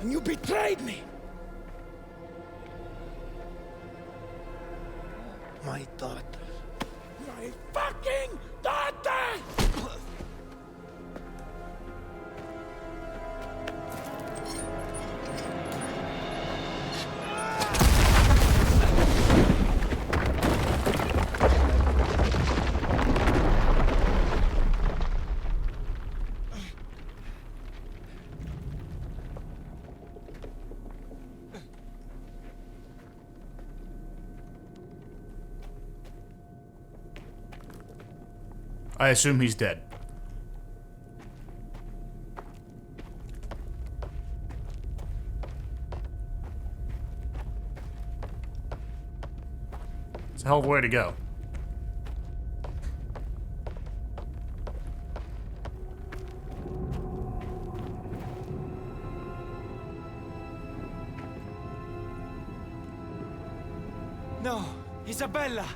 And you betrayed me. My daughter. My fucking daughter! I assume he's dead. It's a hell of a way to go. No, Isabella!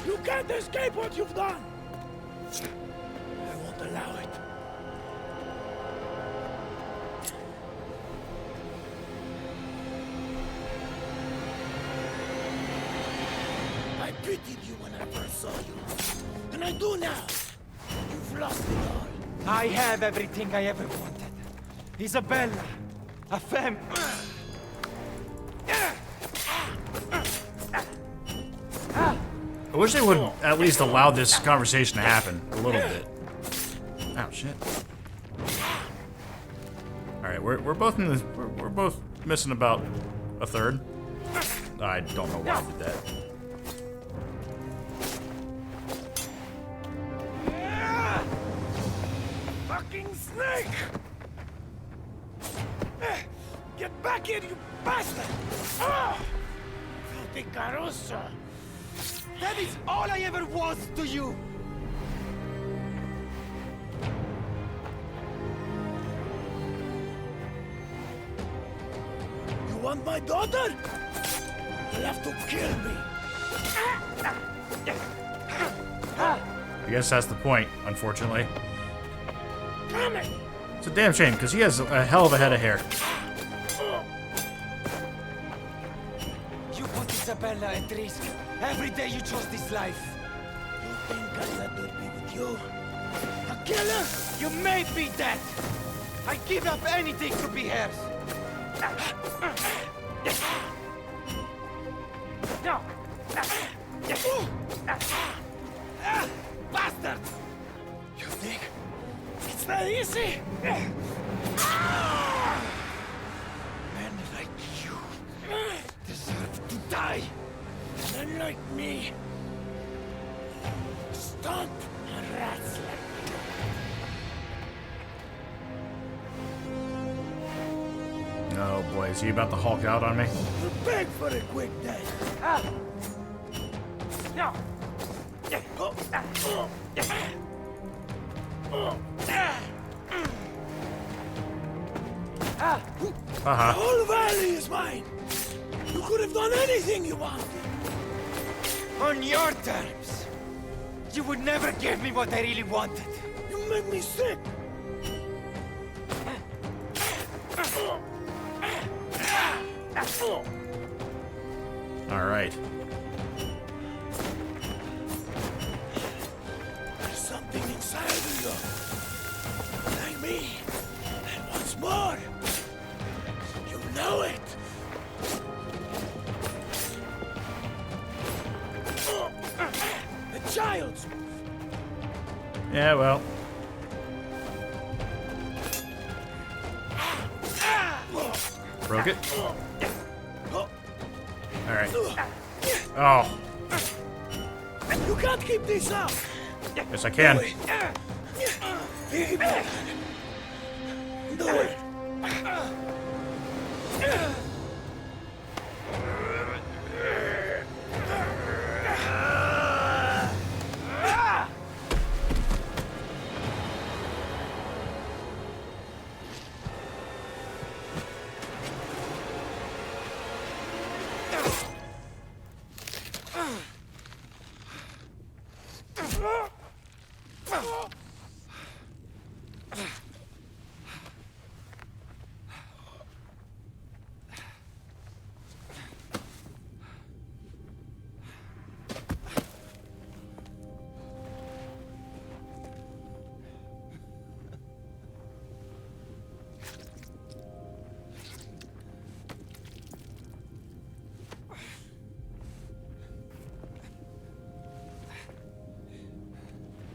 You can't escape what you've done! I won't allow it. I pitied you when I first saw you. And I do now. You've lost it all. I have everything I ever wanted. Isabella, a femme. I wish they would at least allow this conversation to happen a little bit. Oh shit! All right, we're both in the we're both missing about a third. I don't know why I did that. Fucking snake! Get back here, you bastard! Filthy Caruso! That is all I ever was to you! You want my daughter? You'll have to kill me. I guess that's the point, unfortunately. Damn it! It's a damn shame because he has a hell of a head of hair. You put Isabella at risk. Every day you chose this life. You think I'll let her be with you? A killer? You may be dead. I give up anything to be hers. No. Bastard! You think it's that easy? Men like you deserve to die. Men like me stomp on rats like you. Oh boy, is he about to Hulk out on me? You beg for a quick death. No. Uh-huh. The whole valley is mine. You could have done anything you wanted. On your terms. You would never give me what I really wanted. You make me sick. All right. There's something inside of you. Like me. And what's more, you know it. The child's move. Yeah, well. Broke it. Alright. Oh. You can't keep this up. Yes, I can. Do it.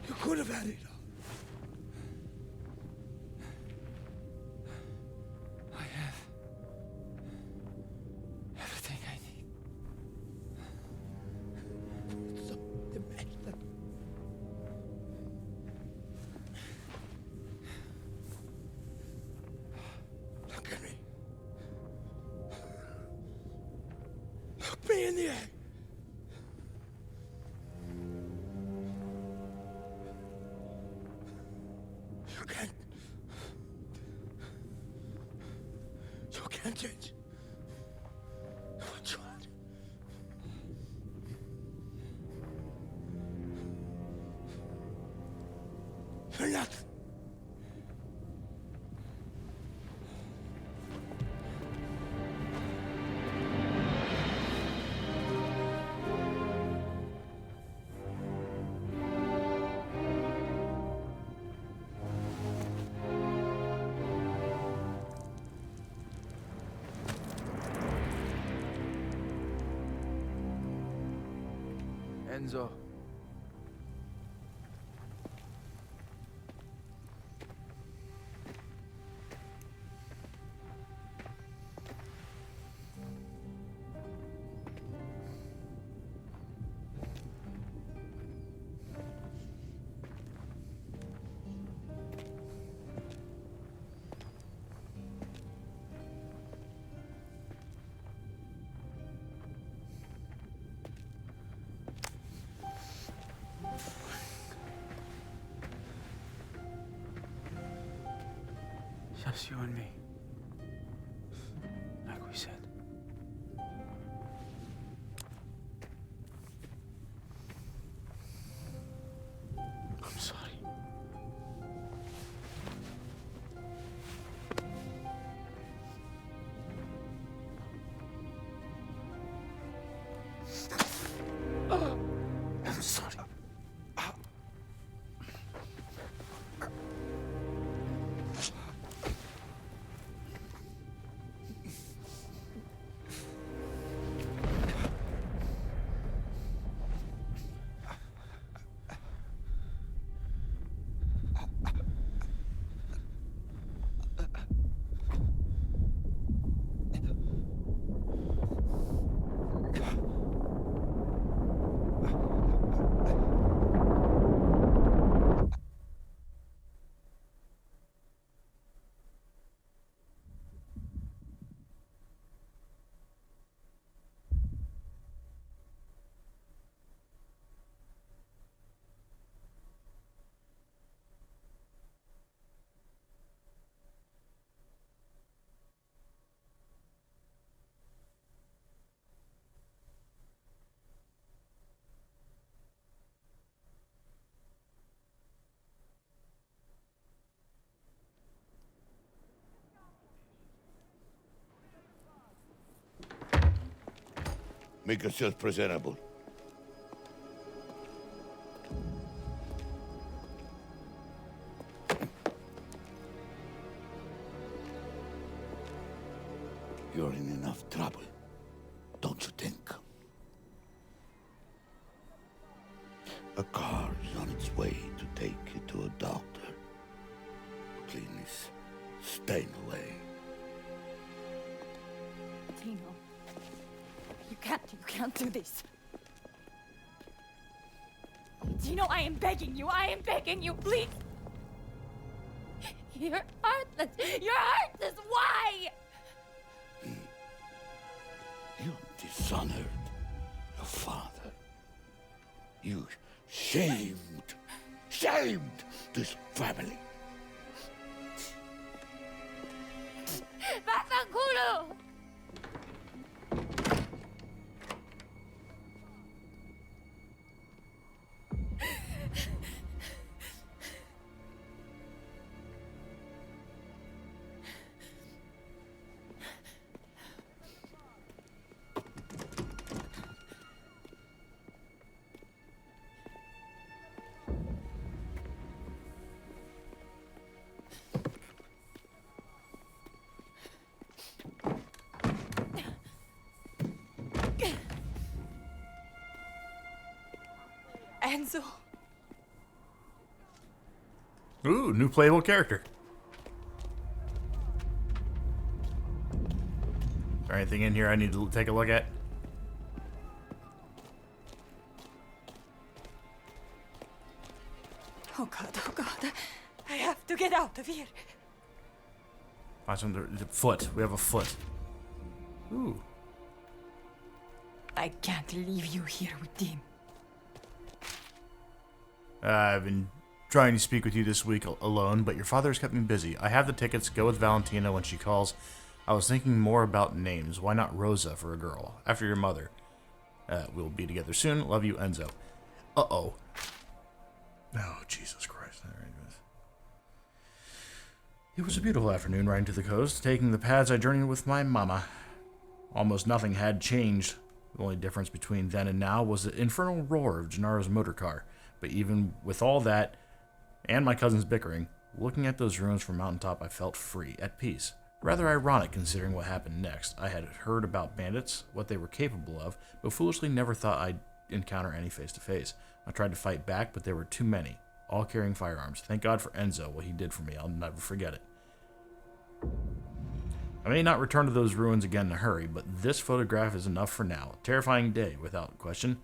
You could have had it all. I have everything I need. So the best. Look at me. Look me in the eye. You can't. You can't change what you want. You're not. Enzo. Just you and me. Like we said. I'm sorry. I'm sorry. Make yourself presentable. You're in enough trouble, don't you think? A car is on its way to take you to a doctor. Clean this stain away. Tino, you You can't do this. Tino, I am begging you, please. You're heartless. Why? You dishonored your father. You shamed this family. Vaffanculo! Enzo. Ooh, new playable character. Is there anything in here I need to take a look at? Oh God. I have to get out of here. Find some the foot. We have a foot. Ooh. I can't leave you here with Tim. I've been trying to speak with you this week alone, but your father has kept me busy. I have the tickets. Go with Valentina when she calls. I was thinking more about names. Why not Rosa for a girl? After your mother. We'll be together soon. Love you, Enzo. Uh-oh. Oh, Jesus Christ. All right. It was a beautiful afternoon riding to the coast. Taking the paths, I journeyed with my mama. Almost nothing had changed. The only difference between then and now was the infernal roar of Gennaro's motorcar. But even with all that, and my cousin's bickering, looking at those ruins from mountaintop, I felt free, at peace. Rather ironic considering what happened next. I had heard about bandits, what they were capable of, but foolishly never thought I'd encounter any face-to-face. I tried to fight back, but there were too many, all carrying firearms. Thank God for Enzo, what he did for me. I'll never forget it. I may not return to those ruins again in a hurry, but this photograph is enough for now. A terrifying day, without question,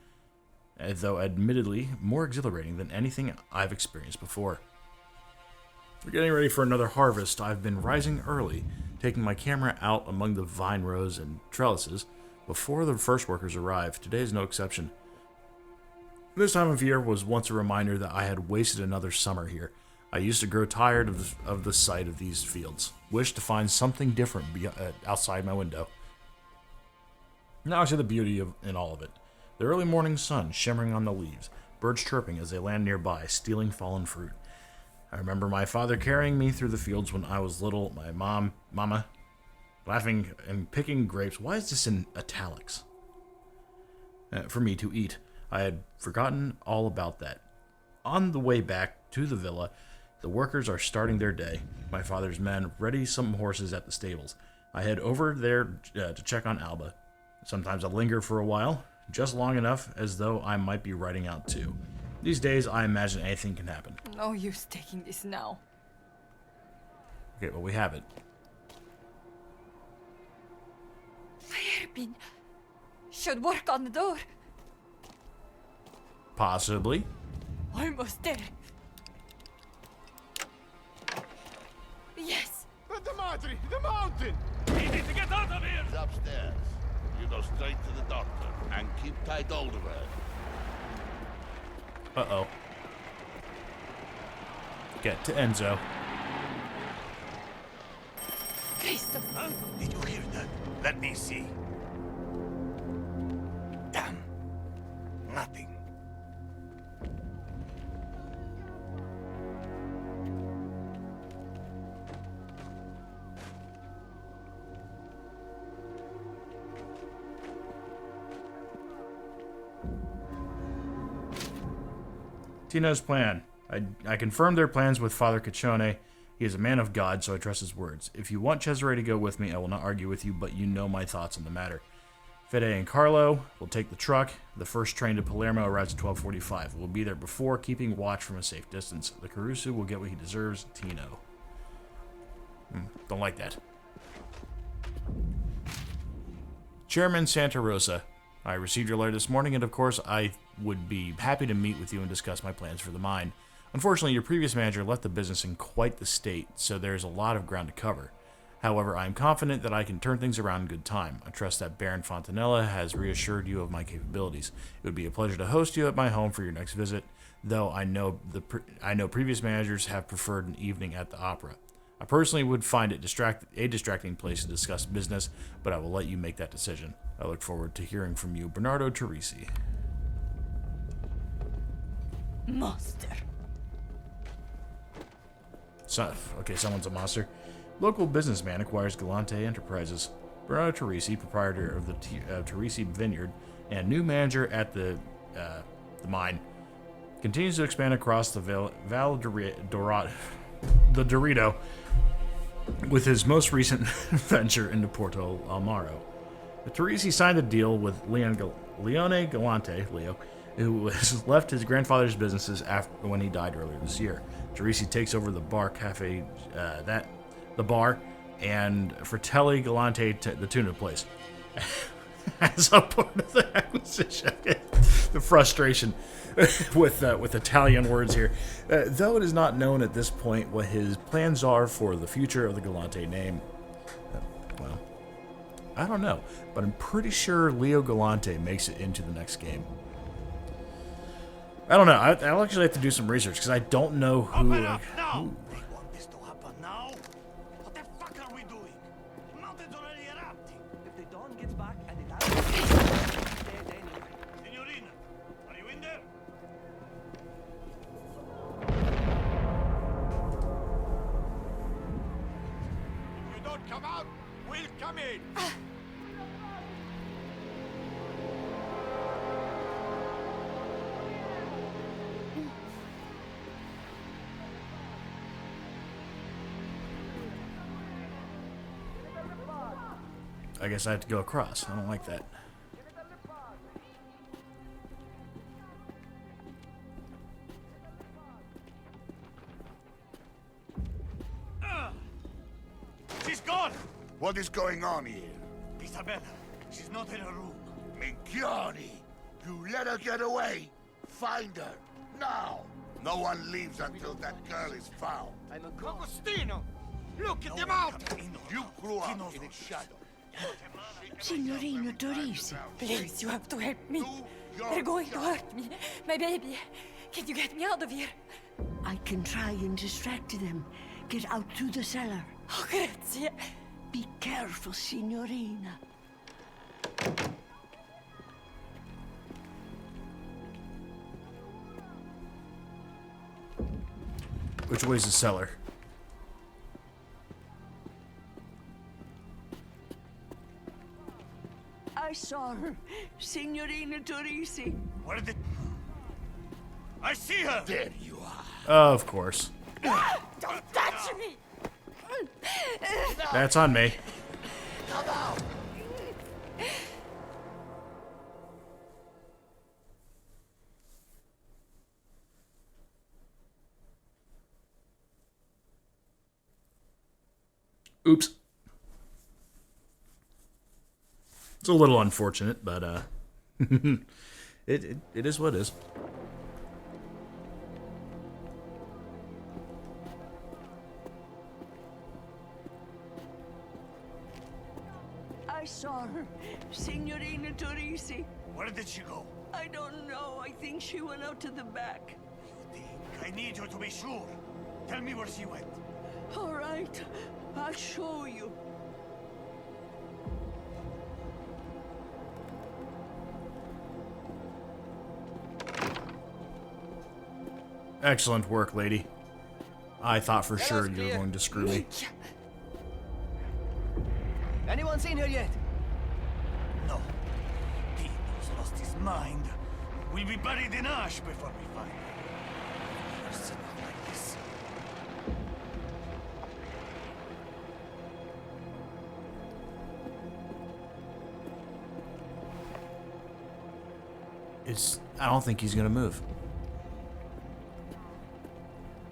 though admittedly more exhilarating than anything I've experienced before. We're getting ready for another harvest. I've been rising early, taking my camera out among the vine rows and trellises before the first workers arrive. Today is no exception. This time of year was once a reminder that I had wasted another summer here. I used to grow tired of the sight of these fields, wished to find something different outside my window. Now I see the beauty in all of it. The early morning sun shimmering on the leaves, birds chirping as they land nearby, stealing fallen fruit. I remember my father carrying me through the fields when I was little, my mama, laughing and picking grapes. Why is this in italics? For me to eat. I had forgotten all about that. On the way back to the villa, the workers are starting their day. My father's men ready some horses at the stables. I head over there to check on Alba. Sometimes I linger for a while, just long enough as though I might be riding out too. These days, I imagine anything can happen. No use taking this now. Okay, well, we have it. Hairpin should work on the door. Possibly. Almost there. Yes. The mountain! We need to get out of here! It's upstairs. You go straight to the doctor and keep tight hold of her. Uh-oh. Get to Enzo. Cristo. Huh? Did you hear that? Let me see. Damn. Nothing. Tino's plan. I confirmed their plans with Father Caccione. He is a man of God, so I trust his words. If you want Cesare to go with me, I will not argue with you, but you know my thoughts on the matter. Fede and Carlo will take the truck. The first train to Palermo arrives at 12:45. We'll be there before, keeping watch from a safe distance. The Caruso will get what he deserves. Tino. Don't like that. Chairman Santa Rosa. I received your letter this morning, and of course, I would be happy to meet with you and discuss my plans for the mine. Unfortunately, your previous manager left the business in quite the state, so there's a lot of ground to cover. However, I am confident that I can turn things around in good time. I trust that Baron Fontanella has reassured you of my capabilities. It would be a pleasure to host you at my home for your next visit, though I know previous managers have preferred an evening at the opera. I personally would find it a distracting place to discuss business, but I will let you make that decision. I look forward to hearing from you, Bernardo Torrisi. Master. Okay, someone's a monster. Local businessman acquires Galante Enterprises. Bernardo Torrisi, proprietor of the Torrisi Vineyard and new manager at the mine, continues to expand across the Dorado, with his most recent venture into Porto Almaro. Torrisi signed a deal with Leone Galante, Leo, who has left his grandfather's businesses when he died earlier this year. Torrisi takes over the bar cafe, the bar, and Fratelli Galante, the tuna place. As a part of the acquisition, the frustration with Italian words here. Though it is not known at this point what his plans are for the future of the Galante name. Well, I don't know, but I'm pretty sure Leo Galante makes it into the next game. I don't know. I'll actually have to do some research because I don't know who. Open up now! They want this to happen now? What the fuck are we doing? The mountain's already erupting. If the dawn gets back and it happens, dead anyway. Signorina, are you in there? If you don't come out, we'll come in. I guess I have to go across. I don't like that. She's gone! What is going on here? Isabella, she's not in her room. Minchioni! You let her get away? Find her, now! No one leaves until that girl is found. I'm a ghost. Agostino! Look at the mountain! You grew up in its shadow. Signorino Torrisi. Please, you have to help me. They're going to hurt me. My baby. Can you get me out of here? I can try and distract them. Get out to the cellar. Oh, grazie. Be careful, signorina. Which way's the cellar? I saw her, Signorina Torrisi. Where did... I see her! There you are. Of course. Don't touch me! That's on me. Come out! Oops. It's a little unfortunate, but it is what it is. I saw her, Signorina Torrisi. Where did she go? I don't know. I think she went out to the back. You think? I need you to be sure. Tell me where she went. All right, I'll show you. Excellent work, lady. I thought for sure you were going to screw me. Anyone seen her yet? No. Tito's lost his mind. We'll be buried in ash before we find her. I've never seen her like this. I don't think he's gonna move.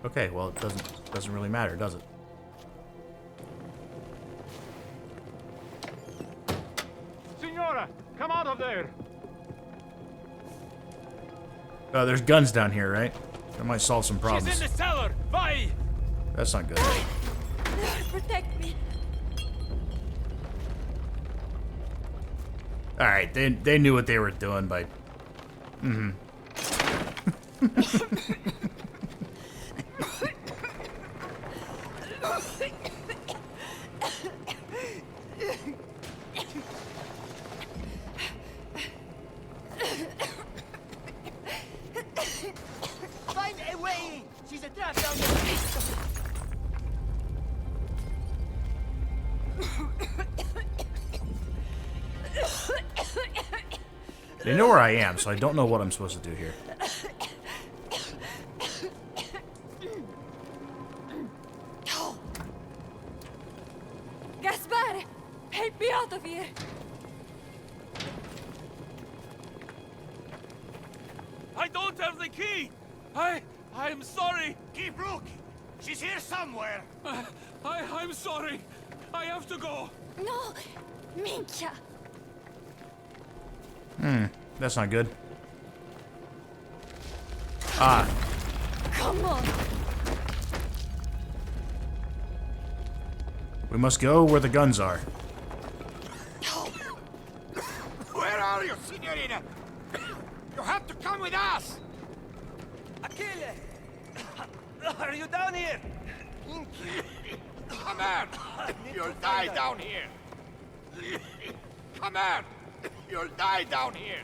Okay, well it doesn't really matter, does it? Signora, come out of there! Oh, there's guns down here, right? That might solve some problems. She's in the cellar! Bye! That's not good. Lord, protect me. Alright, they knew what they were doing by... Find a way! She's a trap down there! They know where I am, so I don't know what I'm supposed to do here. Gaspar, help me out of here. I don't have the key! I'm sorry! Keep looking. She's here somewhere. I'm sorry! I have to go! No, minchia. That's not good. Ah, Come on. we must go where the guns are. Where are you, Signorina? You have to come with us! Achille! Are you down here? Come on! You'll die down here! Come on! You'll die down here!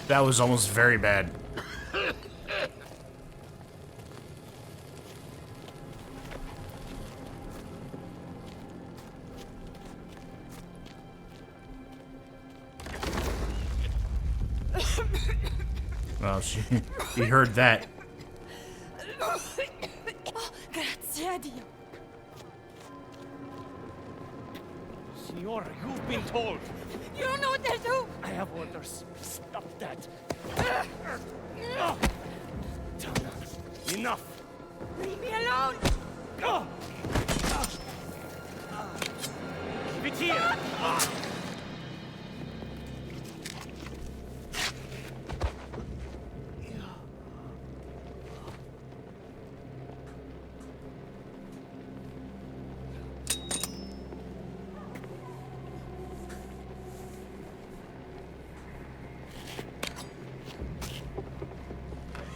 That was almost very bad. Well, he heard that. Oh, grazie a Dio. Signora, you've been told. You don't know what they'll do. I have orders. Stop that. Enough. Leave me alone. Keep it here.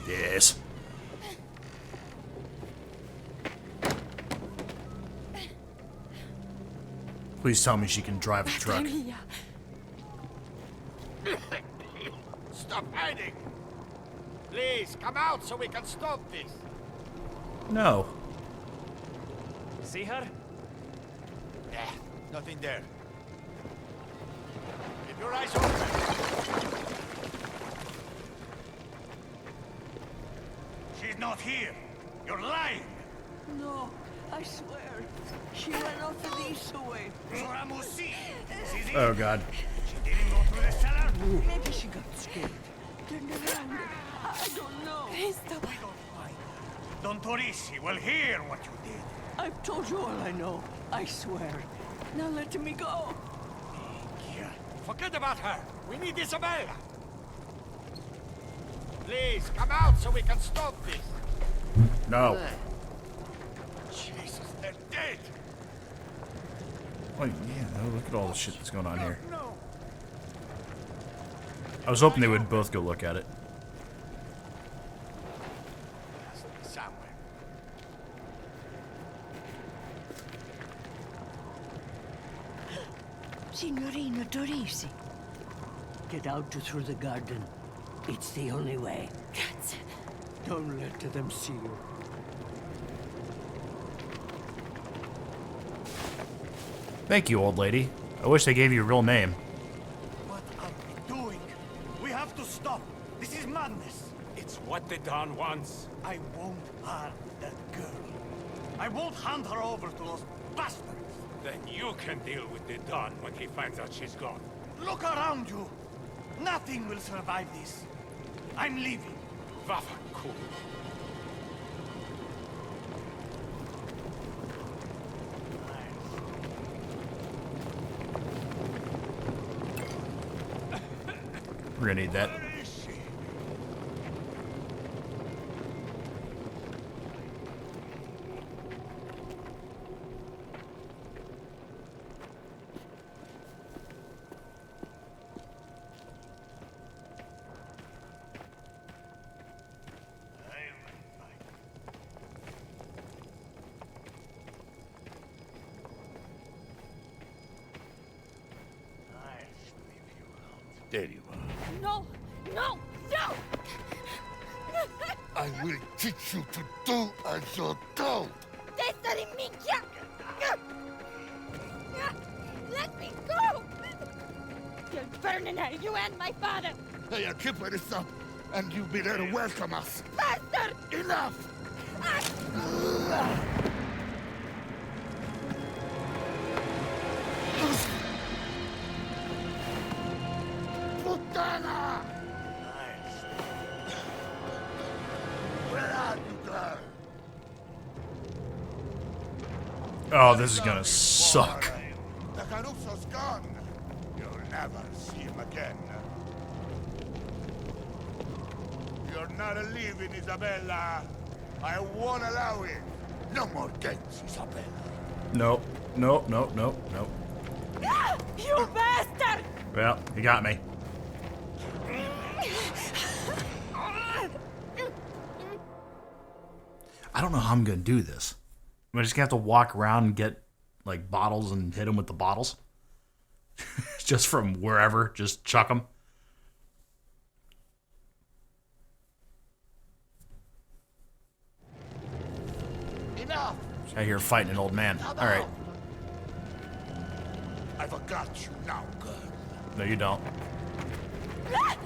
Yes. Please tell me she can drive a truck. Mia. Stop hiding. Please, come out so we can stop this. No. See her? Nah, nothing there. Keep your eyes open. She's not here. You're lying. No, I swear. She went off the east way. Ramusi. Sisi. Oh God. She didn't go through the cellar. Maybe she got scared. Turned around. I don't know. Cristo. Don Torrisi will hear what you did. I've told you all I know. I swear. Now let me go. Here. Forget about her. We need Isabella. Please, come out so we can stop this. No. Jesus, they're dead. Oh, yeah, no, look at all the shit that's going on here. No. I was hoping they would both go look at it. Somewhere. Signorina Torrisi. Get out through the garden. It's the only way. Grazie. Don't let them see you. Thank you, old lady. I wish they gave you a real name. What are we doing? We have to stop. This is madness. It's what the Don wants. I won't harm that girl. I won't hand her over to those bastards. Then you can deal with the Don when he finds out she's gone. Look around you. Nothing will survive this. I'm leaving. Waffen, cool. We're gonna need that. Where is she? There you are. No! No! No! I will teach you to do as you're told. Cesare minchia! Let me go! You'll burn in hell, you and my father! Hey, I'll keep this up, and you'll be there to welcome us. Bastard! Enough! Puttana! Where are you, girl? Oh, this is gonna suck. The Caruso's gone. You'll never see him again. You're not leaving, Isabella. I won't allow it. No more games, Isabella. Nope. Nope. Nope. Nope. Nope. You bastard! Well, you got me. I don't know how I'm gonna do this. Am I just gonna have to walk around and get like bottles and hit them with the bottles? Just from wherever, just chuck them. Enough! I hear fighting an old man. All right. I forgot you now, girl. No, you don't.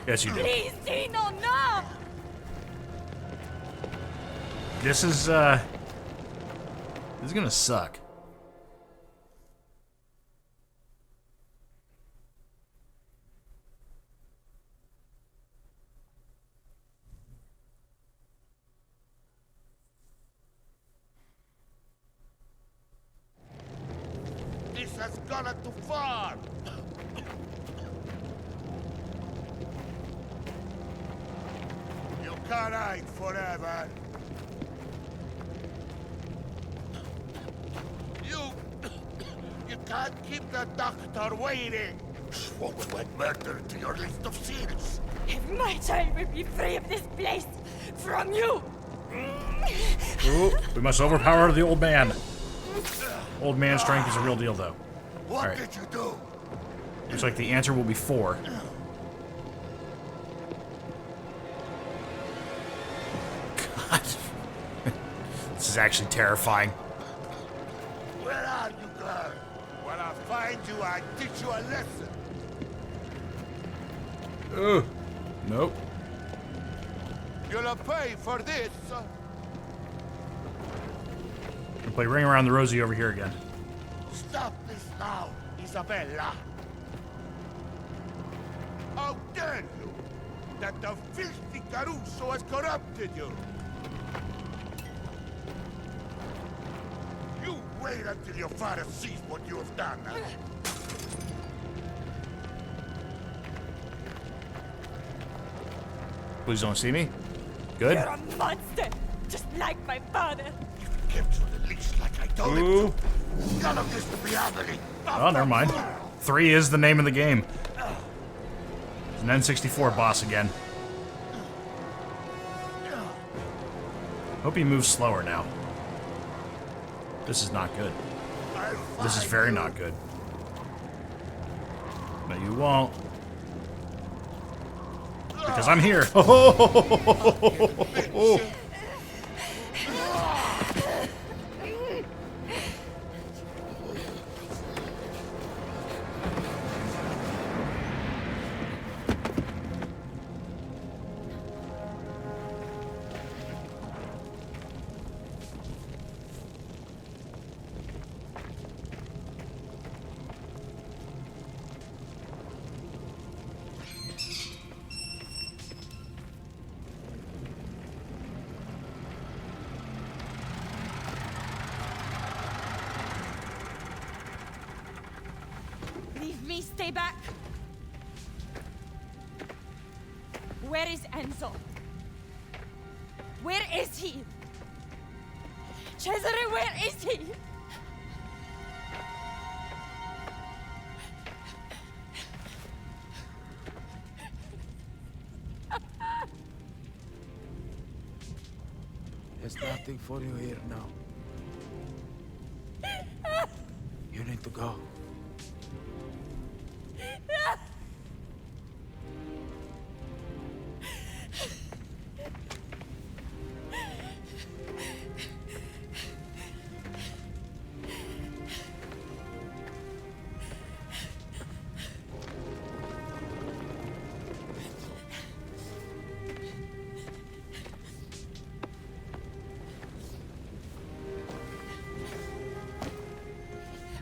Yes, you do. Please, Dino, no! This is gonna suck. This has gone too far. You can't hide forever. You can't keep the doctor waiting. What will add murder to your list of sins? If my child will be free of this place, from you! Ooh, we must overpower the old man. Old man strength is a real deal, though. What All right. did you do? Looks like the answer will be 4. God. This is actually terrifying. Where are you, girl? When I find you, I teach you a lesson. Ugh. Nope. You'll pay for this. We'll play Ring Around the Rosie over here again. Stop this now, Isabella. How dare you? That the filthy Caruso has corrupted you. You wait until your father sees what you have done. Please don't see me. Good. You're a monster, just like my father. Kept you the leash like I told him Ooh. to. None of this will be happening. Oh, never mind. 3 is the name of the game. It's an N64 boss again. Hope he moves slower now. This is not good. This is very not good. No, you won't. Because I'm here. Leave me, stay back. Where is Enzo? Where is he? Cesare, where is he? There's nothing for you here now. You need to go.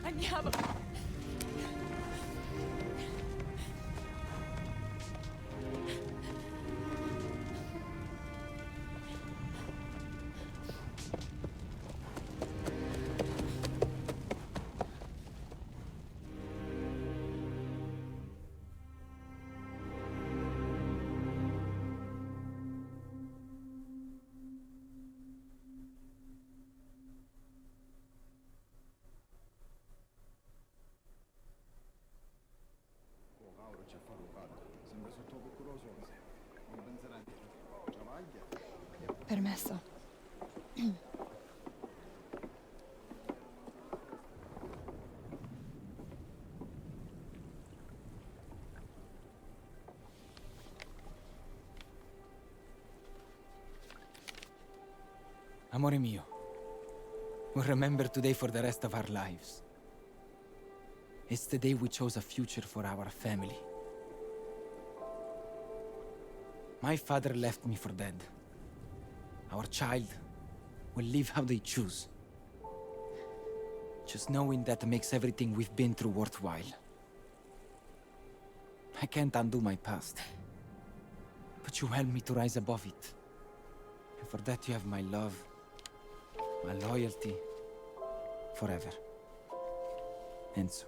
Andiamo. Permesso. Amore mio, we'll remember today for the rest of our lives. It's the day we chose a future for our family. My father left me for dead. Our child will live how they choose. Just knowing that makes everything we've been through worthwhile. I can't undo my past, but you helped me to rise above it. And for that you have my love, my loyalty, forever. Enzo.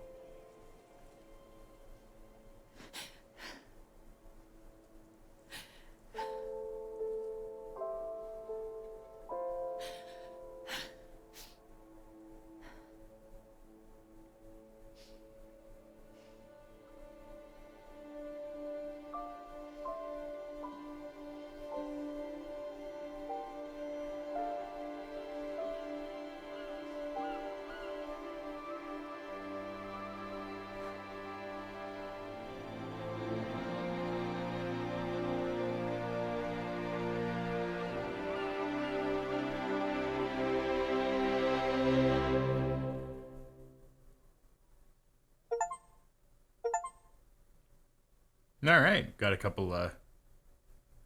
All right, got a couple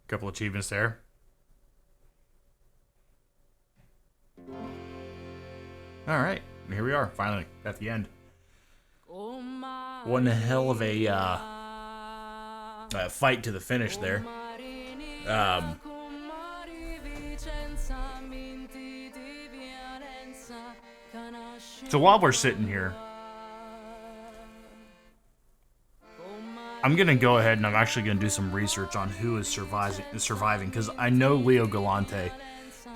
achievements there. All right, here we are, finally at the end. One hell of a fight to the finish there. So while we're sitting here, I'm going to go ahead and I'm actually going to do some research on who is surviving, because I know Leo Galante,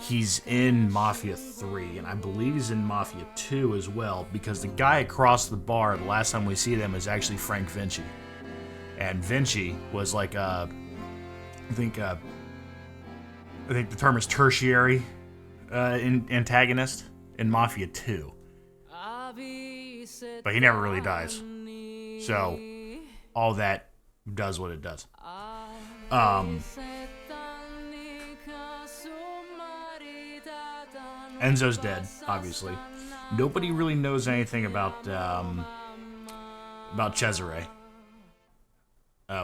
he's in Mafia 3, and I believe he's in Mafia 2 as well, because the guy across the bar, the last time we see them, is actually Frank Vinci. And Vinci was like, I think the term is tertiary antagonist in Mafia 2. But he never really dies. So all that does what it does. Enzo's dead, obviously. Nobody really knows anything about Cesare,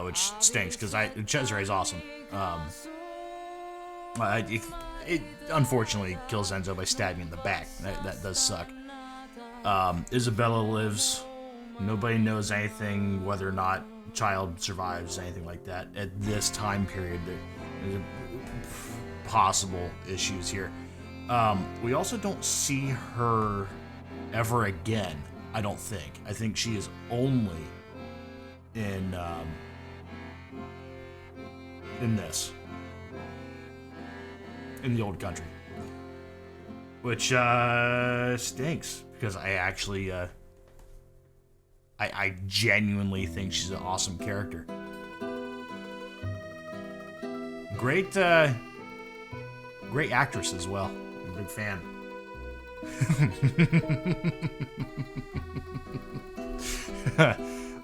which stinks because Cesare's awesome. It unfortunately kills Enzo by stabbing in the back. That does suck. Isabella lives. Nobody knows anything, whether or not child survives, anything like that. At this time period, there's possible issues here. We also don't see her ever again, I don't think. I think she is only in in this. In the old country. Which stinks, because I actually I genuinely think she's an awesome character. Great great actress as well. I'm a big fan.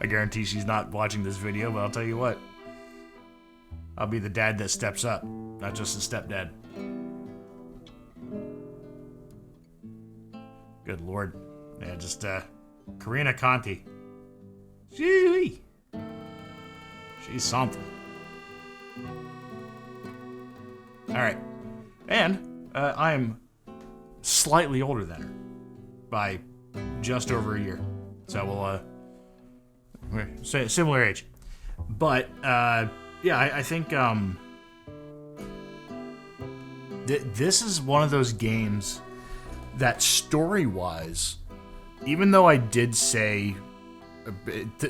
I guarantee she's not watching this video, but I'll tell you what. I'll be the dad that steps up, not just the stepdad. Good Lord. Yeah, just, Karina Conti. She's something. Alright. And, I'm slightly older than her. By just over a year. So we'll, we're similar age. But, yeah, I think, this is one of those games that story-wise, even though I did say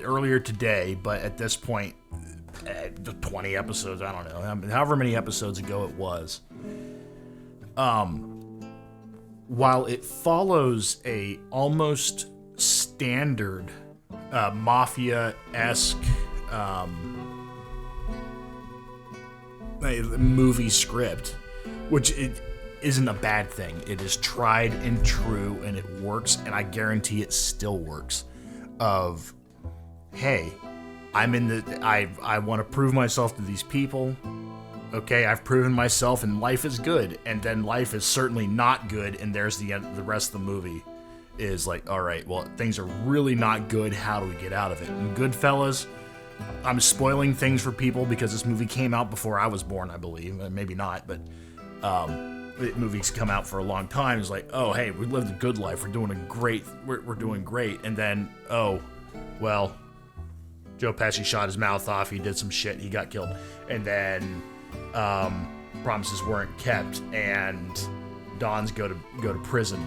earlier today, but at this point, the 20 episodes, I don't know, however many episodes ago it was, while it follows a almost standard Mafia-esque movie script, which it isn't a bad thing. It is tried and true, and it works, and I guarantee it still works. Of, hey, I'm in the, I want to prove myself to these people. Okay, I've proven myself, and life is good, and then life is certainly not good, and there's the end. The rest of the movie is like, all right, well, things are really not good. How do we get out of it? And Goodfellas, I'm spoiling things for people because this movie came out before I was born, I believe. Maybe not, but movies come out for a long time. It's like, oh, hey, we lived a good life. We're doing we're doing great. And then, oh, well, Joe Pesci shot his mouth off. He did some shit. He got killed. And then promises weren't kept, and Dons go to prison.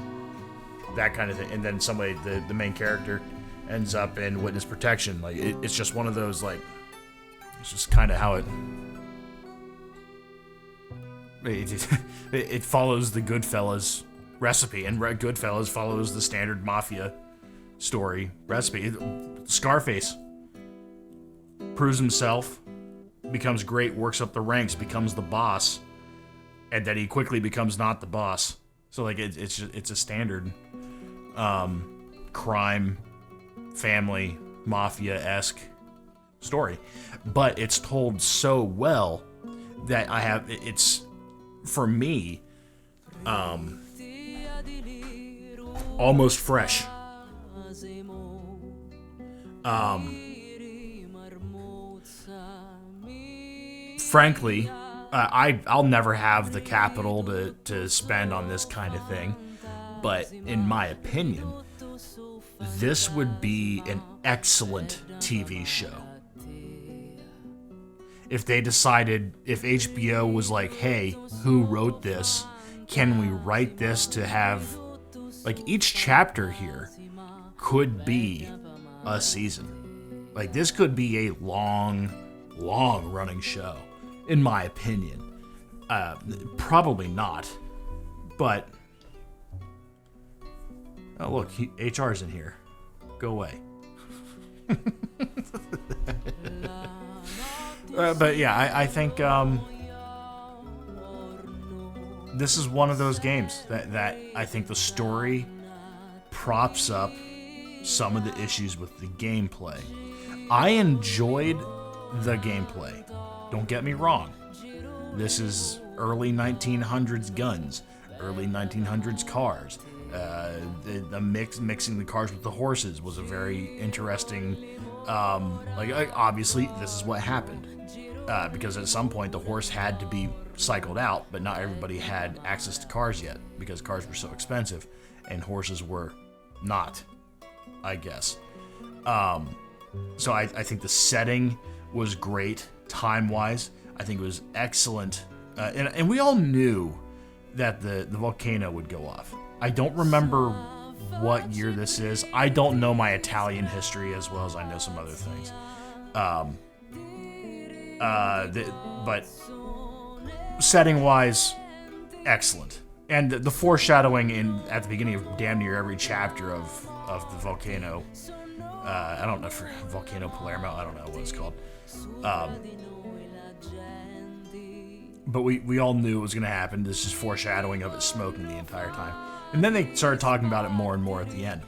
That kind of thing. And then somebody, the main character, ends up in witness protection. Like it's just one of those, like, it's just kind of how it follows the Goodfellas recipe, and Goodfellas follows the standard mafia story recipe. Scarface proves himself, becomes great, works up the ranks, becomes the boss, and then he quickly becomes not the boss. So like it's a standard crime, family, mafia-esque story, but it's told so well that it's, for me, almost fresh. Frankly, I'll never have the capital to spend on this kind of thing, but in my opinion, this would be an excellent TV show. If they decided, if HBO was like, hey, who wrote this? Can we write this to have, like, each chapter here could be a season. Like, this could be a long running show, in my opinion. Probably not, but, oh look, HR's in here. Go away. But yeah, I think this is one of those games that I think the story props up some of the issues with the gameplay. I enjoyed the gameplay. Don't get me wrong. This is early 1900s guns, early 1900s cars. The mixing the cars with the horses was a very interesting. Obviously, this is what happened. Because at some point the horse had to be cycled out, but not everybody had access to cars yet because cars were so expensive and horses were not, I guess. So I think the setting was great time-wise. I think it was excellent. And we all knew that the volcano would go off. I don't remember what year this is. I don't know my Italian history as well as I know some other things. But setting-wise, excellent. And the foreshadowing at the beginning of damn near every chapter of the volcano. I don't know, for Volcano Palermo, I don't know what it's called. But we all knew it was going to happen. This is foreshadowing of it smoking the entire time. And then they started talking about it more and more at the end.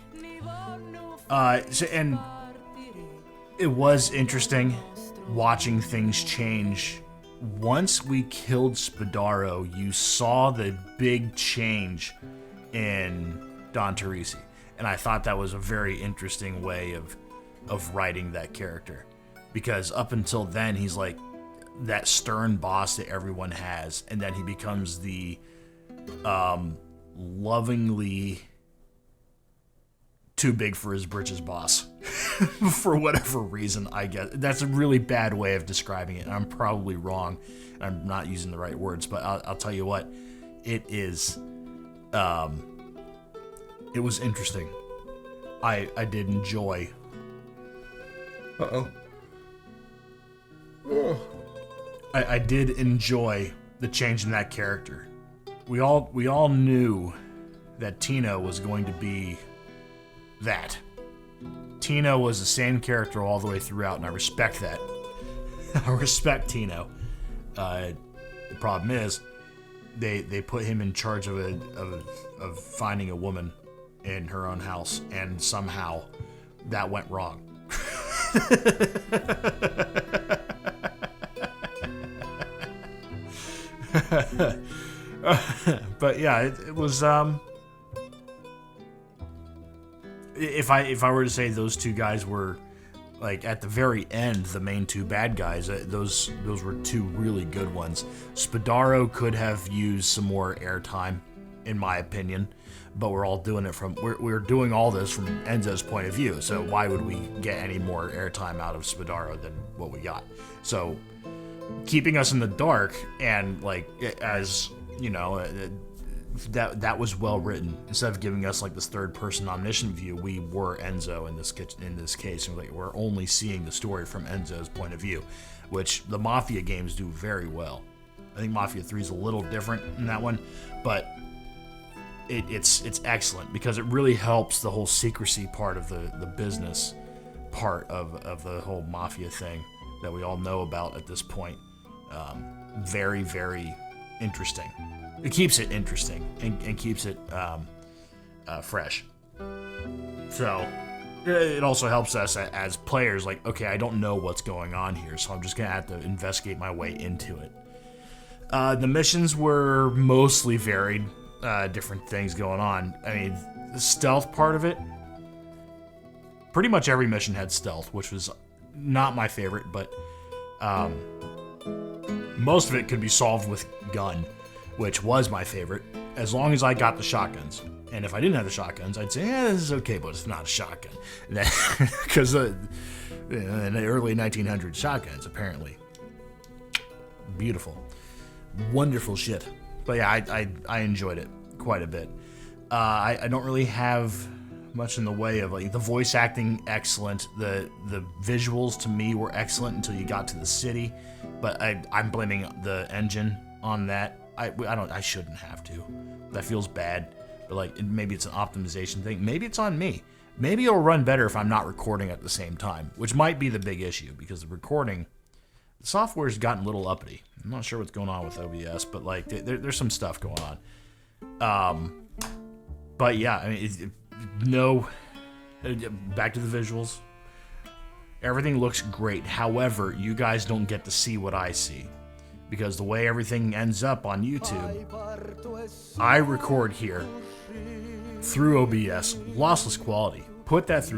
And it was interesting watching things change. Once we killed Spadaro, you saw the big change in Don Torrisi. And I thought that was a very interesting way of writing that character. Because up until then, he's like that stern boss that everyone has. And then he becomes the lovingly too big for his britches boss. For whatever reason, I guess. That's a really bad way of describing it. And I'm probably wrong. I'm not using the right words. But I'll tell you what. It is... it was interesting. I did enjoy. I did enjoy the change in that character. We all knew that Tino was going to be that. Tino was the same character all the way throughout, and I respect that. I respect Tino. The problem is, they put him in charge of finding a woman in her own house, and somehow that went wrong. But yeah, it was if I were to say those two guys were like at the very end the main two bad guys, those were two really good ones. Spadaro could have used some more airtime, in my opinion, but we're all doing it we're doing all this from Enzo's point of view, so why would we get any more airtime out of Spadaro than what we got? So keeping us in the dark, and like, as you know, that was well written. Instead of giving us like this third person omniscient view, we were Enzo in this case, and we're only seeing the story from Enzo's point of view, which the Mafia games do very well. I think Mafia 3 is a little different in that one, but it's excellent because it really helps the whole secrecy part of the business part of the whole Mafia thing that we all know about at this point. Very, very interesting. It keeps it interesting and keeps it fresh. So it also helps us as players, like, okay, I don't know what's going on here, so I'm just going to have to investigate my way into it. The missions were mostly varied, different things going on. I mean, the stealth part of it, pretty much every mission had stealth, which was not my favorite, but most of it could be solved with gun, which was my favorite, as long as I got the shotguns. And if I didn't have the shotguns, I'd say, yeah, this is okay, but it's not a shotgun. Because in the early 1900s, shotguns, apparently. Beautiful. Wonderful shit. But yeah, I enjoyed it quite a bit. I don't really have much in the way of, like, the voice acting, excellent. The visuals to me were excellent until you got to the city. But I'm blaming the engine on that. I shouldn't have to. That feels bad. But like, maybe it's an optimization thing. Maybe it's on me. Maybe it'll run better if I'm not recording at the same time, which might be the big issue, because the recording, the software's gotten a little uppity. I'm not sure what's going on with OBS, but like, there's some stuff going on. But yeah, I mean, back to the visuals. Everything looks great. However, you guys don't get to see what I see, because the way everything ends up on YouTube, I record here through OBS, lossless quality. Put that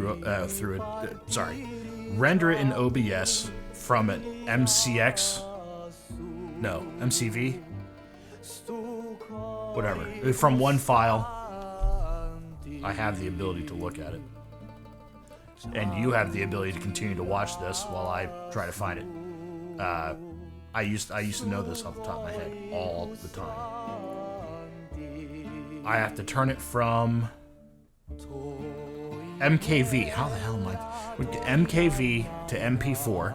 render it in OBS from an MCV, whatever. From one file, I have the ability to look at it. And you have the ability to continue to watch this while I try to find it. I used to know this off the top of my head all the time. I have to turn it from MKV. How the hell am I? MKV to MP4.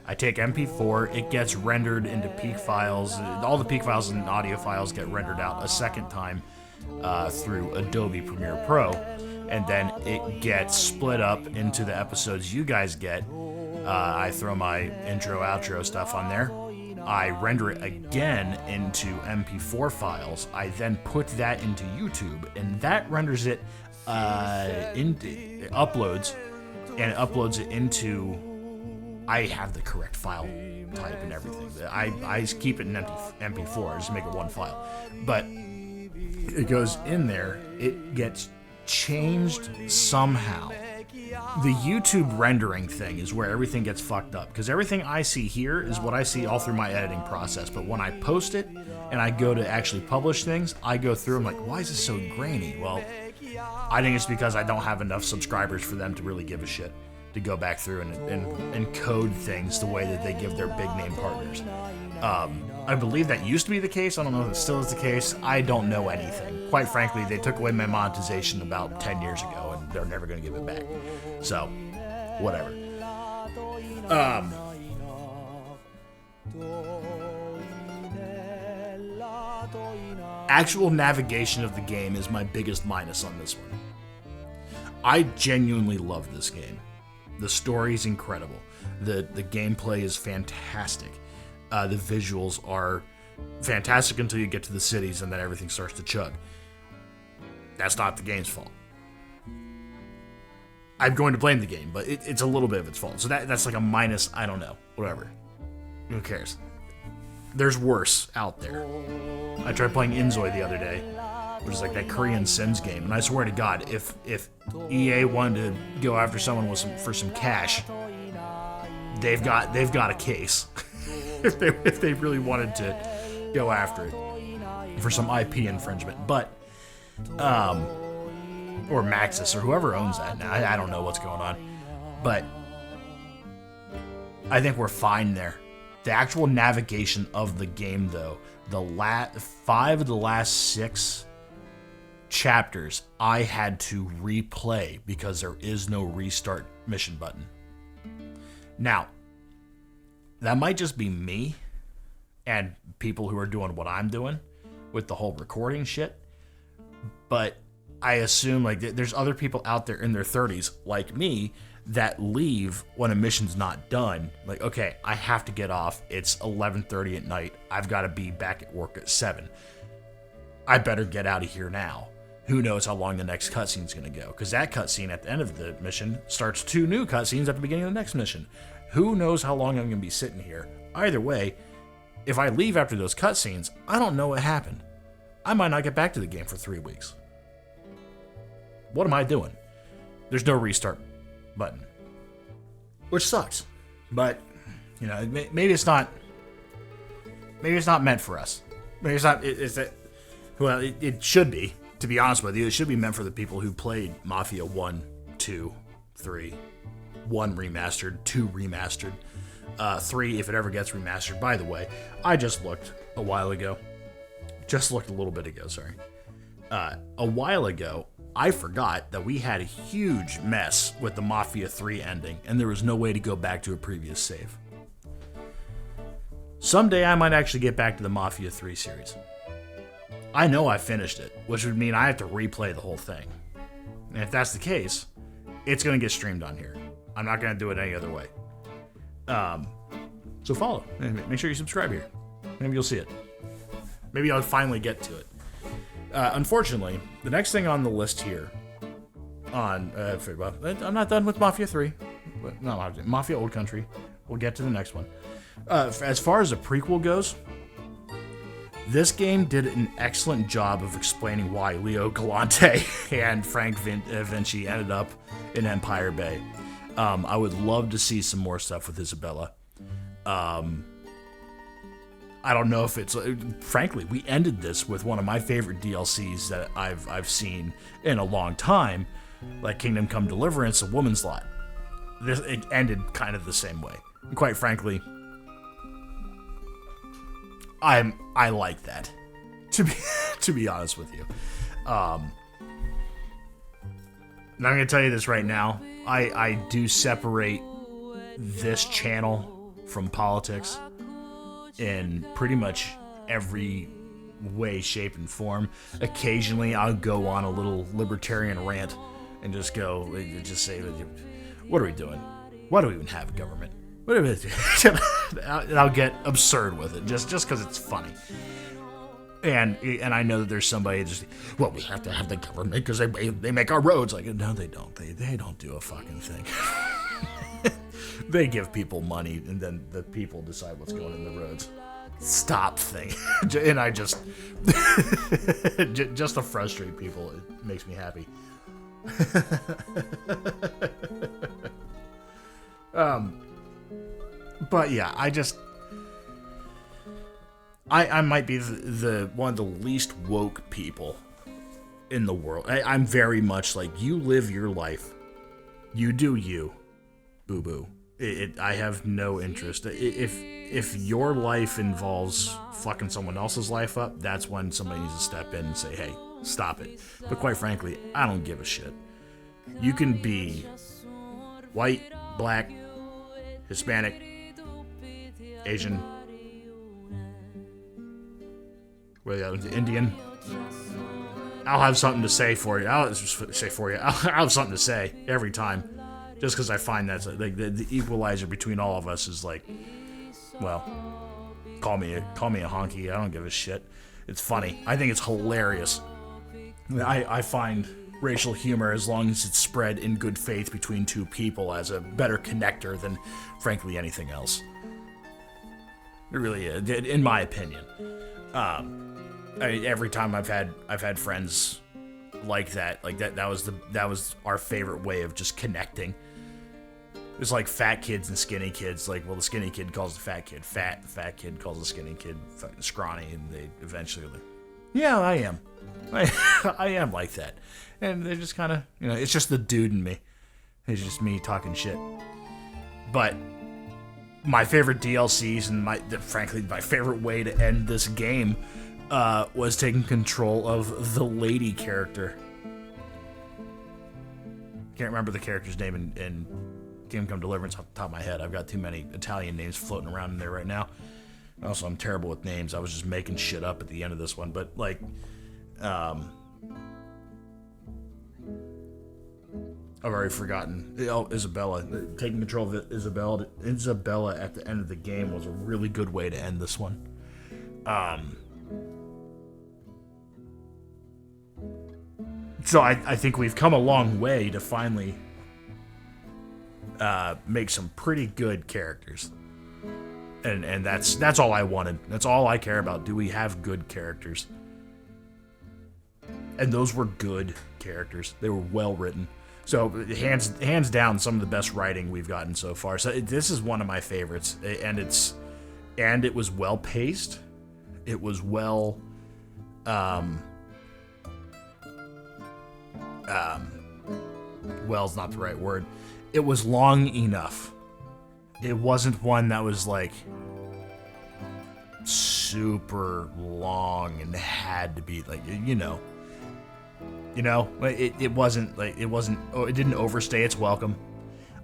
I take MP4, it gets rendered into peak files. All the peak files and audio files get rendered out a second time through Adobe Premiere Pro, and then it gets split up into the episodes you guys get. I throw my intro, outro stuff on there. I render it again into MP4 files. I then put that into YouTube, and that renders it it uploads it into. I have the correct file type and everything. I keep it in MP4 just to make it one file, but it goes in there. It gets changed somehow. The YouTube rendering thing is where everything gets fucked up, because everything I see here is what I see all through my editing process. But when I post it and I go to actually publish things, I go through, I'm like, why is this so grainy? Well, I think it's because I don't have enough subscribers for them to really give a shit to go back through and code things the way that they give their big name partners. I believe that used to be the case. I don't know if it still is the case. I don't know anything. Quite frankly, they took away my monetization about 10 years ago, and they're never going to give it back. So, whatever. Actual navigation of the game is my biggest minus on this one. I genuinely love this game. The story is incredible. The gameplay is fantastic. The visuals are fantastic until you get to the cities, and then everything starts to chug. That's not the game's fault. I'm going to blame the game, but it's a little bit of its fault. So that's like a minus, I don't know, whatever. Who cares? There's worse out there. I tried playing Enzo the other day, which is like that Korean Sims game, and I swear to God, if EA wanted to go after someone for some cash, they've got a case. if they really wanted to go after it for some IP infringement, but or Maxis or whoever owns that now, I don't know what's going on, but I think we're fine there. The actual navigation of the game, though, the 5 of the last 6 chapters I had to replay because there is no restart mission button. Now, that might just be me and people who are doing what I'm doing with the whole recording shit, but I assume like there's other people out there in their 30s like me that leave when a mission's not done. Like, okay, I have to get off. It's 11:30 at night. I've got to be back at work at 7. I better get out of here now. Who knows how long the next cutscene's going to go? Because that cutscene at the end of the mission starts 2 new cutscenes at the beginning of the next mission. Who knows how long I'm going to be sitting here? Either way, if I leave after those cutscenes, I don't know what happened. I might not get back to the game for 3 weeks. What am I doing? There's no restart button, which sucks. But you know, maybe it's not meant for us. Maybe it's not. It's that. Well, it should be. To be honest with you, it should be meant for the people who played Mafia 1, 2, 3, 1 remastered, 2 remastered, 3 if it ever gets remastered. By the way, I just looked a while ago. Just looked a little bit ago. Sorry. A while ago, I forgot that we had a huge mess with the Mafia 3 ending, and there was no way to go back to a previous save. Someday I might actually get back to the Mafia 3 series. I know I finished it, which would mean I have to replay the whole thing. And if that's the case, it's going to get streamed on here. I'm not going to do it any other way. So follow. Make sure you subscribe here. Maybe you'll see it. Maybe I'll finally get to it. Unfortunately, the next thing on the list here I'm not done with Mafia 3. But not Mafia Old Country. We'll get to the next one. As far as the prequel goes, this game did an excellent job of explaining why Leo Galante and Frank Vinci ended up in Empire Bay. I would love to see some more stuff with Isabella. I don't know if it's... frankly, we ended this with one of my favorite DLCs that I've seen in a long time, like Kingdom Come Deliverance, A Woman's Lot. It ended kind of the same way. And quite frankly, I like that, to be honest with you. And I'm going to tell you this right now. I do separate this channel from politics in pretty much every way, shape, and form. Occasionally, I'll go on a little libertarian rant and just say, what are we doing? Why do we even have a government? And I'll get absurd with it just because it's funny. And I know that there's somebody just, well, we have to have the government because they make our roads. Like, no, they don't. They don't do a fucking thing. They give people money, and then the people decide what's going in the roads. Stop thing. And I just to frustrate people, it makes me happy. But yeah, I might be the one of the least woke people in the world. I'm very much like, you live your life, you do you, boo boo. I have no interest. If your life involves fucking someone else's life up, that's when somebody needs to step in and say, hey, stop it. But quite frankly, I don't give a shit. You can be white, black, Hispanic, Asian, Indian. I'll have something to say for you. I'll have something to say every time. Just because I find that's like the equalizer between all of us is like, well, call me a honky. I don't give a shit. It's funny. I think it's hilarious. I find racial humor, as long as it's spread in good faith between two people, as a better connector than, frankly, anything else. It really is, in my opinion. Every time I've had friends like that was our favorite way of just connecting. It's like fat kids and skinny kids. Like, well, the skinny kid calls the fat kid fat. The fat kid calls the skinny kid fucking scrawny, and they eventually are like, yeah, I am. I am like that. And they're just kind of, it's just the dude in me. It's just me talking shit. But my favorite DLCs and frankly, my favorite way to end this game was taking control of the lady character. Can't remember the character's name in Kingdom Come Deliverance off the top of my head. I've got too many Italian names floating around in there right now. Also, I'm terrible with names. I was just making shit up at the end of this one. But, like, I've already forgotten. Isabella. Taking control of Isabella at the end of the game was a really good way to end this one. So I think we've come a long way to finally make some pretty good characters. And that's all I wanted. That's all I care about. Do we have good characters? And those were good characters. They were well written. So hands down, some of the best writing we've gotten so far. So this is one of my favorites, and it was well paced. It was well, well's not the right word. It was long enough. It wasn't one that was like super long and had to be like, it didn't overstay its welcome.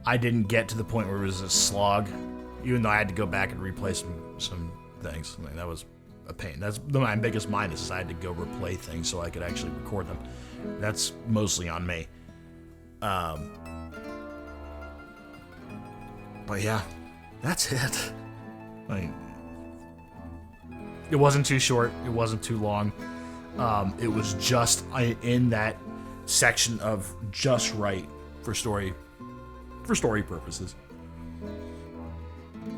I didn't get to the point where it was a slog, even though I had to go back and replay some things. I mean, that was a pain. That's my biggest minus, is I had to go replay things so I could actually record them. That's mostly on me. But yeah, that's it. It wasn't too short. It wasn't too long. It was just in that section of just right for story purposes.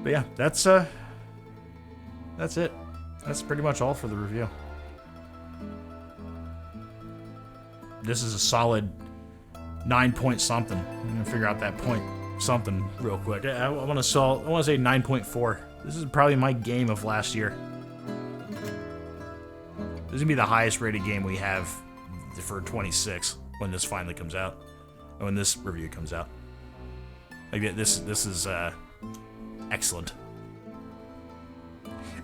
But yeah, that's it. That's pretty much all for the review. This is a solid 9 point something. I'm gonna figure out that point something real quick. I want to say 9.4. This is probably my game of last year. This is gonna be the highest rated game we have for 26 when this finally comes out, or when this review comes out. Like, this is excellent.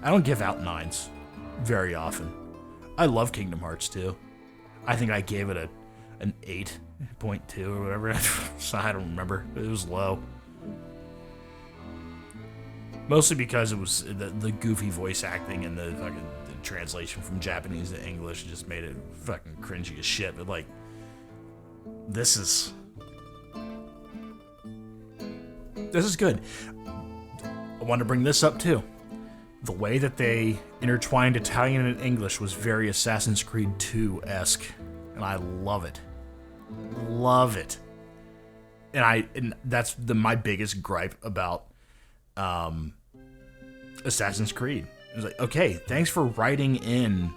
I don't give out 9s very often. I love Kingdom Hearts 2. I think I gave it an 8.2 or whatever. So I don't remember. It was low. Mostly because it was the goofy voice acting and the fucking the translation from Japanese to English just made it fucking cringy as shit. But like, this is good. I want to bring this up too. The way that they intertwined Italian and English was very Assassin's Creed 2-esque, and I love it. Love it. And that's my biggest gripe about Assassin's Creed. It was like, okay, thanks for writing in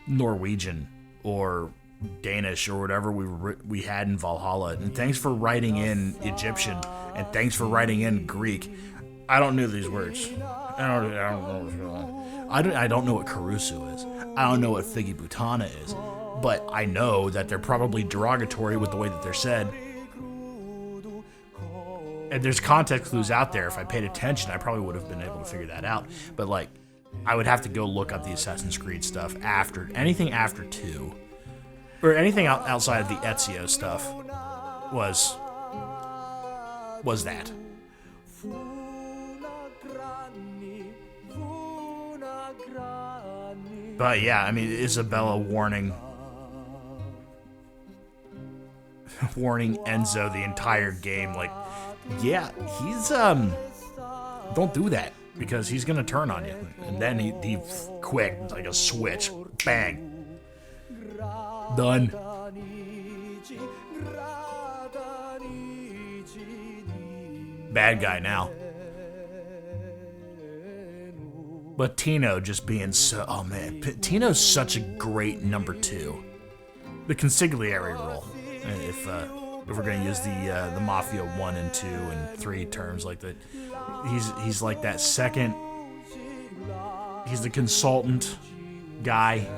Norwegian or Danish or whatever we had in Valhalla, and thanks for writing in Egyptian, and thanks for writing in Greek. I don't know these words. I don't know what's going on. I don't know what Caruso is. I don't know what Figgy Butana is. But I know that they're probably derogatory with the way that they're said. And there's context clues out there. If I paid attention, I probably would have been able to figure that out. But like, I would have to go look up the Assassin's Creed stuff after anything after 2, or anything outside of the Ezio stuff was that. But yeah, I mean, Isabella warning Enzo the entire game, like, yeah, he's don't do that because he's gonna turn on you. And then he quick, like a switch, bang, done. Bad guy now. But Tino just being so... Oh, man. Tino's such a great number 2. The consigliere role. If we're going to use the Mafia 1 and 2 and 3 terms like that. He's like that second... He's the consultant guy.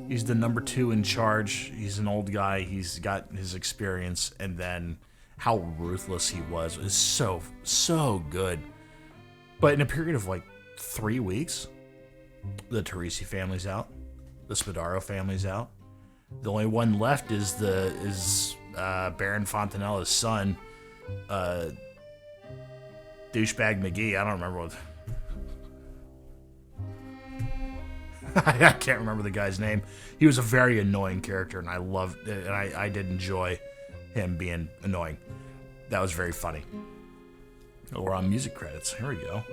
He's the number 2 in charge. He's an old guy. He's got his experience. And then how ruthless he was is so, so good. But in a period of like 3 weeks, the Torrisi family's out, the Spadaro family's out. The only one left is Baron Fontanella's son, douchebag McGee. I don't remember what. I can't remember the guy's name. He was a very annoying character, and I loved it, and I did enjoy him being annoying. That was very funny. Oh, we're on music credits. Here we go.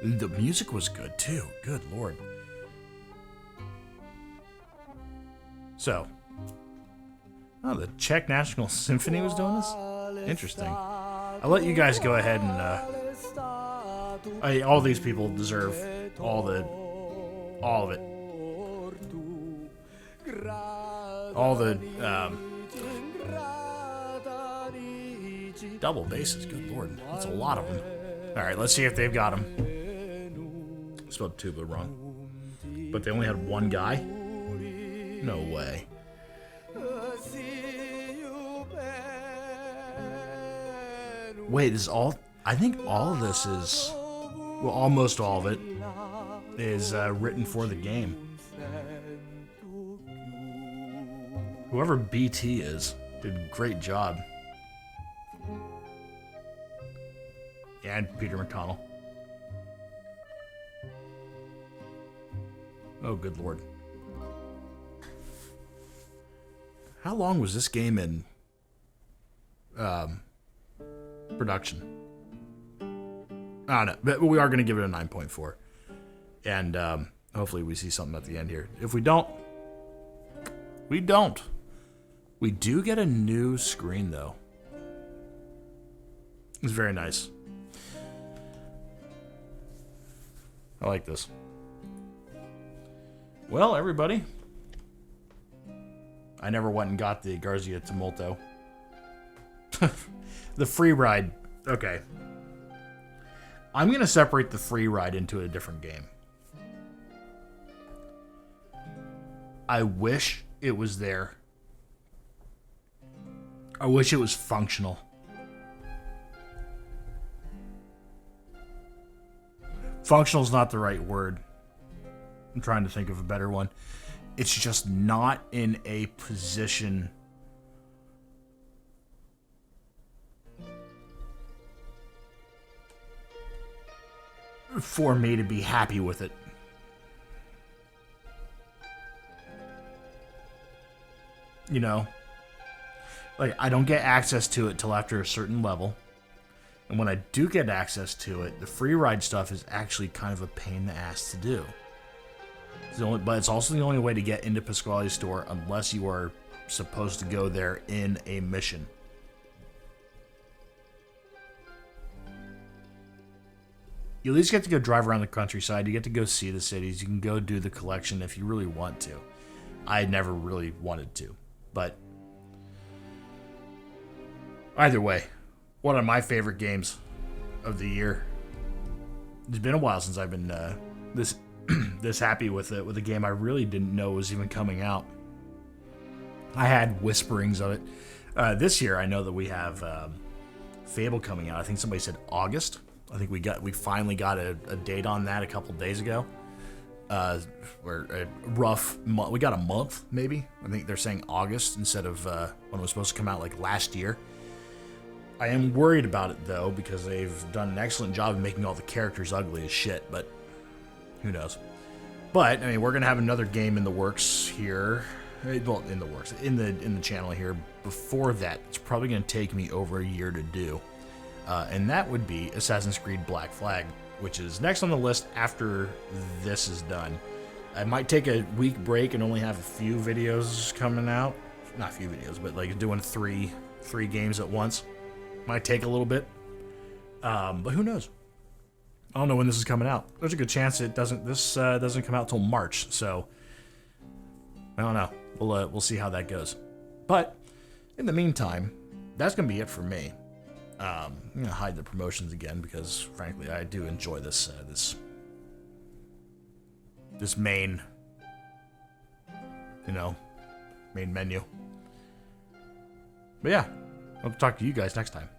The music was good, too. Good Lord. Oh, the Czech National Symphony was doing this? Interesting. I'll let you guys go ahead and... all these people deserve all of it. All the... double basses, good Lord. That's a lot of them. Alright, let's see if they've got them. I spelled tuba wrong. But they only had one guy? No way. Wait, is all... I think all of this is... Well, almost all of it is written for the game. Whoever BT is did a great job. And Peter McConnell. Oh, good Lord. How long was this game in production? I don't know, but we are going to give it a 9.4. And hopefully we see something at the end here. If we don't, we don't. We do get a new screen, though. It's very nice. I like this. Well, everybody. I never went and got the Garzia Tumulto. The free ride. Okay. I'm going to separate the free ride into a different game. I wish it was there. I wish it was functional. Functional is not the right word. I'm trying to think of a better one. It's just not in a position for me to be happy with it. You know? Like, I don't get access to it till after a certain level. And when I do get access to it, the free ride stuff is actually kind of a pain in the ass to do. But it's also the only way to get into Pasquale's store unless you are supposed to go there in a mission. You at least get to go drive around the countryside. You get to go see the cities. You can go do the collection if you really want to. I never really wanted to. But either way, one of my favorite games of the year. It's been a while since I've been this happy with it, with a game I really didn't know was even coming out. I had whisperings of it. This year, I know that we have Fable coming out. I think somebody said August. I think we finally got a date on that a couple days ago. Or a rough month. We got a month, maybe. I think they're saying August instead of when it was supposed to come out like last year. I am worried about it though because they've done an excellent job of making all the characters ugly as shit. But who knows? But I mean, we're gonna have another game in the works here. Well, in the works, in the channel here. Before that, it's probably gonna take me over a year to do, and that would be Assassin's Creed Black Flag, which is next on the list after this is done. I might take a week break and only have a few videos coming out. Not a few videos, but like doing three games at once. Might take a little bit, but who knows? I don't know when this is coming out. There's a good chance it doesn't. This doesn't come out till March, so I don't know. We'll see how that goes. But in the meantime, that's gonna be it for me. I'm gonna hide the promotions again because, frankly, I do enjoy this main, main menu. But yeah, I'll talk to you guys next time.